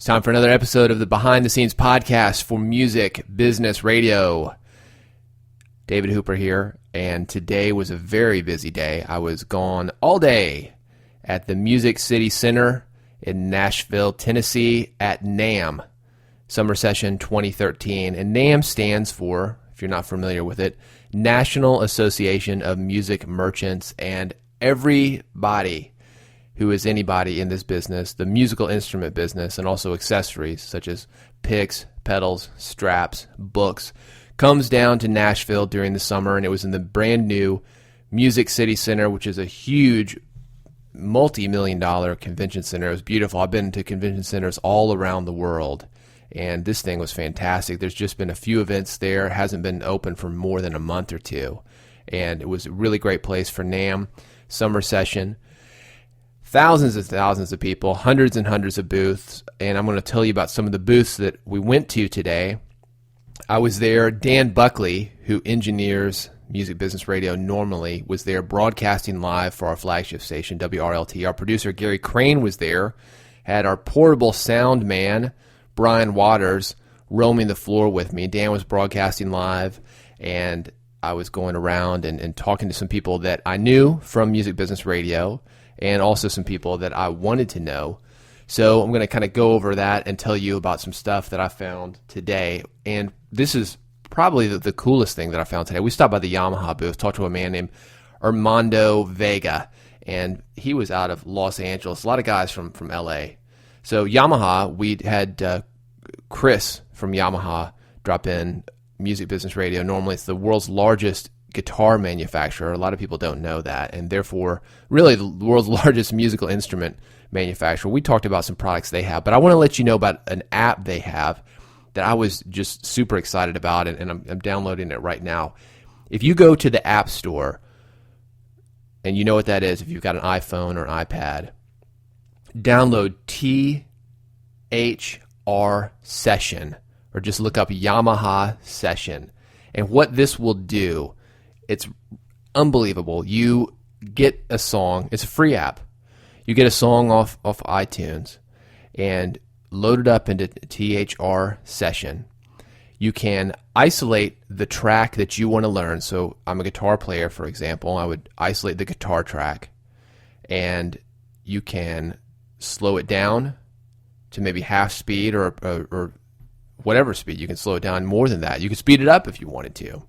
It's time for another episode of the Behind the Scenes podcast for Music Business Radio. David Hooper here, and today was a very busy day. I was gone all day at the Music City Center in Nashville, Tennessee at NAMM, Summer Session 2013. And NAMM stands for, if you're not familiar with it, National Association of Music Merchants, and everybody who is anybody in this business, the musical instrument business, and also accessories such as picks, pedals, straps, books, comes down to Nashville during the summer. And it was in the brand new Music City Center, which is a huge multi-million-dollar convention center. It was beautiful. I've been to convention centers all around the world, and this thing was fantastic. There's just been a few events there. It hasn't been open for more than a month or two, and it was a really great place for NAMM Summer Session. Thousands and thousands of people, hundreds and hundreds of booths, and I'm going to tell you about some of the booths that we went to today. I was there. Dan Buckley, who engineers Music Business Radio normally, was there broadcasting live for our flagship station, WRLT. Our producer, Gary Crane, was there. Had our portable sound man, Brian Waters, roaming the floor with me. Dan was broadcasting live, and I was going around and talking to some people that I knew from Music Business Radio, and also some people that I wanted to know. So I'm going to kind of go over that and tell you about some stuff that I found today. And this is probably the coolest thing that I found today. We stopped by the Yamaha booth, talked to a man named Armando Vega, and he was out of Los Angeles. A lot of guys from LA. So Yamaha, we had Chris from Yamaha drop in Music Business Radio. Normally it's the world's largest guitar manufacturer. A lot of people don't know that, and therefore really the world's largest musical instrument manufacturer. We talked about some products they have, but I want to let you know about an app they have that I was just super excited about, and I'm downloading it right now. If you go to the App Store, and you know what that is if you've got an iPhone or an iPad, download THR Session, or just look up Yamaha Session. And what this will do, it's unbelievable. You get a song. It's a free app. You get a song off iTunes and load it up into THR Session. You can isolate the track that you want to learn. So I'm a guitar player, for example. I would isolate the guitar track, and you can slow it down to maybe half speed or whatever speed. You can slow it down more than that. You can speed it up if you wanted to,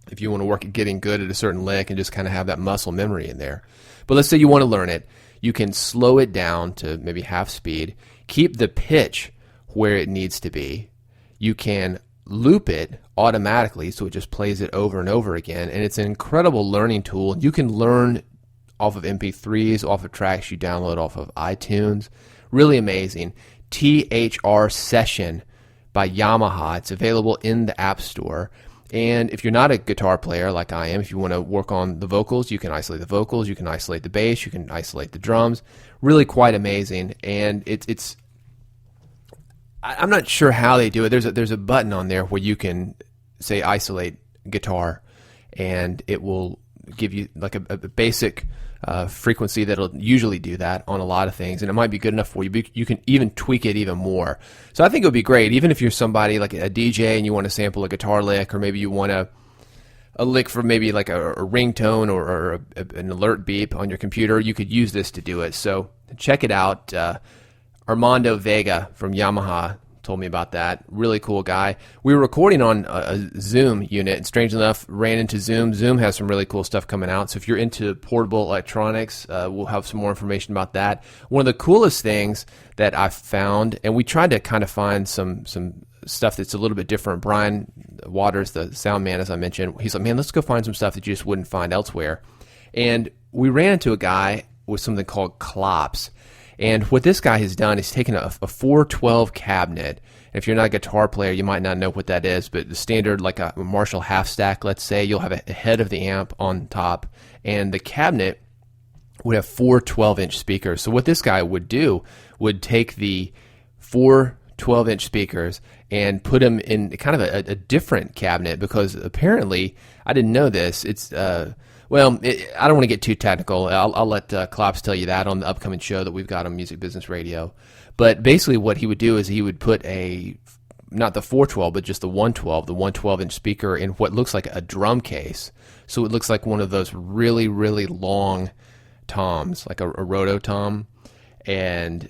if you want to work at getting good at a certain lick and just kind of have that muscle memory in there. But let's say you want to learn it. You can slow it down to maybe half speed, keep the pitch where it needs to be. You can loop it automatically, so it just plays it over and over again, and it's an incredible learning tool. You can learn off of MP3s, off of tracks you download off of iTunes. Really amazing. THR Session by Yamaha. It's available in the App Store. And if you're not a guitar player like I am, if you want to work on the vocals, you can isolate the vocals, you can isolate the bass, you can isolate the drums. Really quite amazing. And it's I'm not sure how they do it. There's a button on there where you can say isolate guitar, and it will give you like a basic frequency that'll usually do that on a lot of things, and it might be good enough for you, but you can even tweak it even more. So I think it would be great, even if you're somebody like a DJ and you want to sample a guitar lick, or maybe you want a lick for maybe like a ringtone or an alert beep on your computer. You could use this to do it. So check it out. Armando Vega from Yamaha told me about that. Really cool guy. We were recording on a Zoom unit, and strange enough, ran into Zoom. Zoom has some really cool stuff coming out. So if you're into portable electronics, we'll have some more information about that. One of the coolest things that I found, and we tried to kind of find some stuff that's a little bit different. Brian Waters, the sound man, as I mentioned, he's like, man, let's go find some stuff that you just wouldn't find elsewhere. And we ran into a guy with something called Klops. And what this guy has done is taken a 412 cabinet. If you're not a guitar player, you might not know what that is, but the standard, like a Marshall half stack, let's say, you'll have a head of the amp on top, and the cabinet would have 4 12-inch speakers. So what this guy would do would take the 4 12-inch speakers and put them in kind of a different cabinet, because apparently, I didn't know this, it's Well, I don't want to get too technical. I'll let Klops tell you that on the upcoming show that we've got on Music Business Radio. But basically what he would do is he would put not the 412, but just the 112-inch speaker in what looks like a drum case. So it looks like one of those really, really long toms, like a roto-tom. And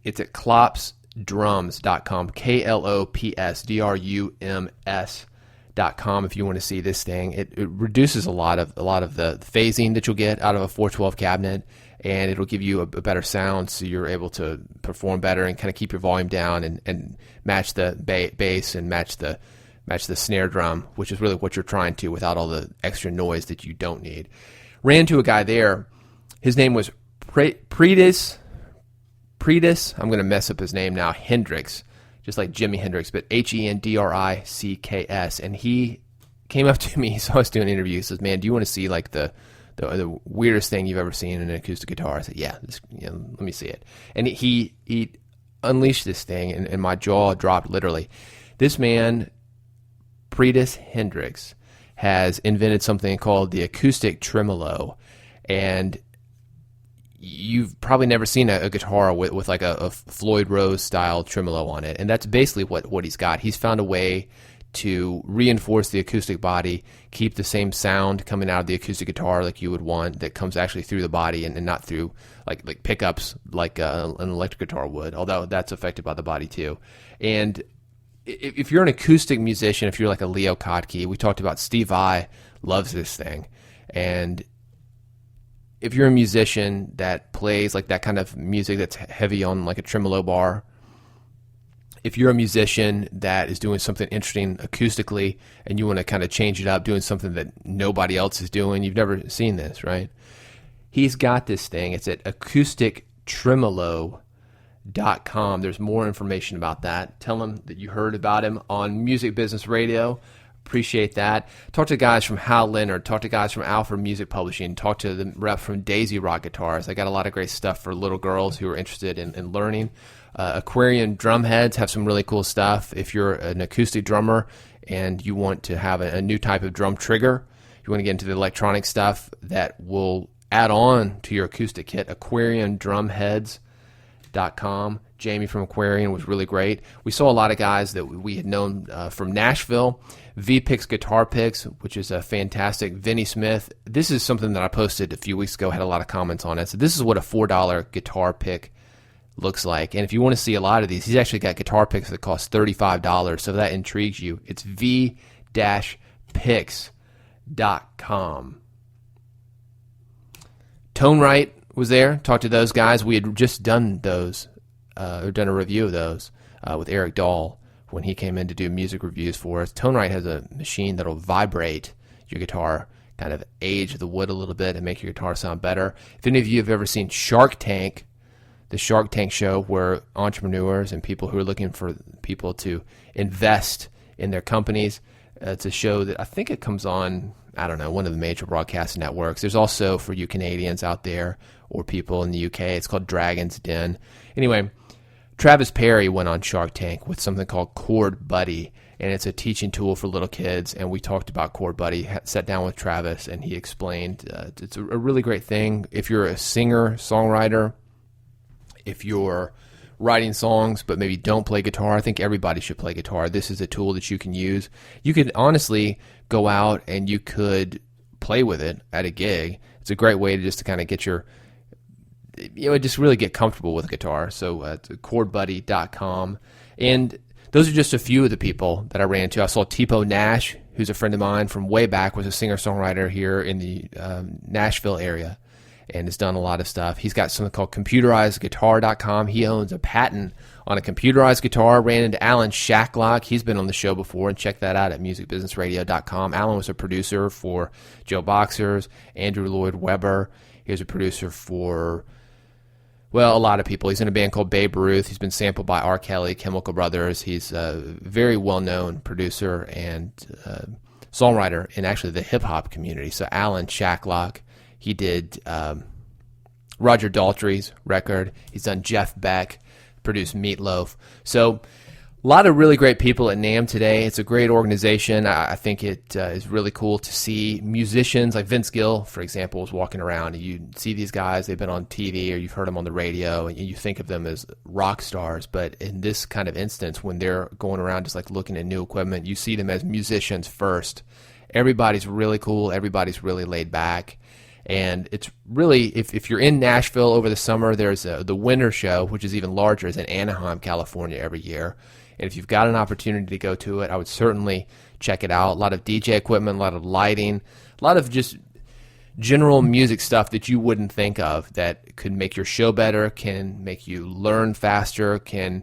it's at klopsdrums.com, KLOPSDRUMS.com if you want to see this thing. It reduces a lot of the phasing that you'll get out of a 412 cabinet, and it'll give you a better sound, so you're able to perform better and kind of keep your volume down and match the bass and match the snare drum, which is really what you're trying to, without all the extra noise that you don't need. Ran to a guy there. His name was Pretis. I'm going to mess up his name now. Hendricks, just like Jimi Hendrix, but Hendricks. And he came up to me. He saw us doing an interview. He says, "Man, do you want to see like the weirdest thing you've ever seen in an acoustic guitar?" I said, "Yeah, let me see it." And he unleashed this thing, and my jaw dropped literally. This man, Pretis Hendricks, has invented something called the acoustic tremolo, and you've probably never seen a guitar with like a Floyd Rose style tremolo on it, and that's basically what he's got. He's found a way to reinforce the acoustic body, keep the same sound coming out of the acoustic guitar like you would want, that comes actually through the body and not through like pickups like an electric guitar would, although that's affected by the body too. And if you're an acoustic musician, if you're like a Leo Kottke, we talked about Steve Vai loves this thing, and if you're a musician that plays like that kind of music that's heavy on like a tremolo bar, if you're a musician that is doing something interesting acoustically and you want to kind of change it up, doing something that nobody else is doing, you've never seen this, right? He's got this thing. It's at acoustictremolo.com. There's more information about that. Tell him that you heard about him on Music Business Radio. Appreciate that. Talk to guys from Hal Leonard. Talk to guys from Alfred Music Publishing. Talk to the rep from Daisy Rock Guitars. I got a lot of great stuff for little girls who are interested in learning. Aquarian Drumheads have some really cool stuff. If you're an acoustic drummer and you want to have a new type of drum trigger, you want to get into the electronic stuff that will add on to your acoustic kit, aquariandrumheads.com. Jamie from Aquarian was really great. We saw a lot of guys that we had known from Nashville. V-Picks Guitar Picks, which is a fantastic. Vinny Smith. This is something that I posted a few weeks ago, had a lot of comments on it. So this is what a $4 guitar pick looks like. And if you want to see a lot of these, he's actually got guitar picks that cost $35. So if that intrigues you, it's v-picks.com. Tone Right was there. Talked to those guys. We had just done those, or done a review of those with Eric Dahl when he came in to do music reviews for us. Tone Right has a machine that'll vibrate your guitar, kind of age the wood a little bit and make your guitar sound better. If any of you have ever seen Shark Tank, the Shark Tank show where entrepreneurs and people who are looking for people to invest in their companies, it's a show that I think it comes on, I don't know, one of the major broadcast networks. There's also, for you Canadians out there or people in the UK, it's called Dragon's Den. Anyway, Travis Perry went on Shark Tank with something called Chord Buddy, and it's a teaching tool for little kids, and we talked about Chord Buddy, sat down with Travis, and he explained it's a really great thing. If you're a singer, songwriter, if you're writing songs but maybe don't play guitar, I think everybody should play guitar. This is a tool that you can use. You could honestly go out and you could play with it at a gig. It's a great way to just to kind of get your, just really get comfortable with a guitar. So chordbuddy.com. And those are just a few of the people that I ran into. I saw Tipo Nash, who's a friend of mine from way back, was a singer-songwriter here in the Nashville area and has done a lot of stuff. He's got something called computerizedguitar.com. He owns a patent on a computerized guitar. Ran into Alan Shacklock. He's been on the show before, and check that out at musicbusinessradio.com. Alan was a producer for Joe Boxers, Andrew Lloyd Webber. He was a producer for, well, a lot of people. He's in a band called Babe Ruth. He's been sampled by R. Kelly, Chemical Brothers. He's a very well-known producer and songwriter in actually the hip-hop community. So Alan Shacklock. He did Roger Daltrey's record. He's done Jeff Beck, produced Meatloaf. So A lot of really great people at NAMM today. It's a great organization. I think it is really cool to see musicians like Vince Gill, for example, is walking around. And you see these guys, they've been on TV or you've heard them on the radio, and you think of them as rock stars. But in this kind of instance, when they're going around just like looking at new equipment, you see them as musicians first. Everybody's really cool. Everybody's really laid back. And it's really, if you're in Nashville over the summer, there's the winter show, which is even larger, is in Anaheim, California every year. And if you've got an opportunity to go to it, I would certainly check it out. A lot of DJ equipment, a lot of lighting, a lot of just general music stuff that you wouldn't think of that could make your show better, can make you learn faster, can,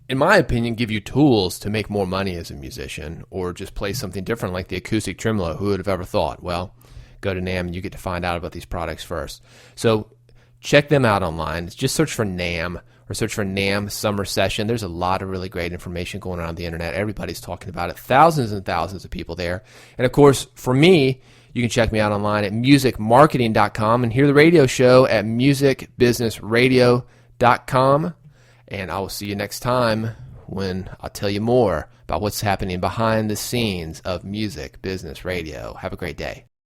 in my opinion, give you tools to make more money as a musician or just play something different like the acoustic tremolo. Who would have ever thought? Well, go to NAMM and you get to find out about these products first. So check them out online. Just search for NAMM or search for NAMM Summer Session. There's a lot of really great information going on the internet. Everybody's talking about it. Thousands and thousands of people there. And of course, for me, you can check me out online at musicmarketing.com and hear the radio show at musicbusinessradio.com. And I will see you next time when I'll tell you more about what's happening behind the scenes of Music Business Radio. Have a great day.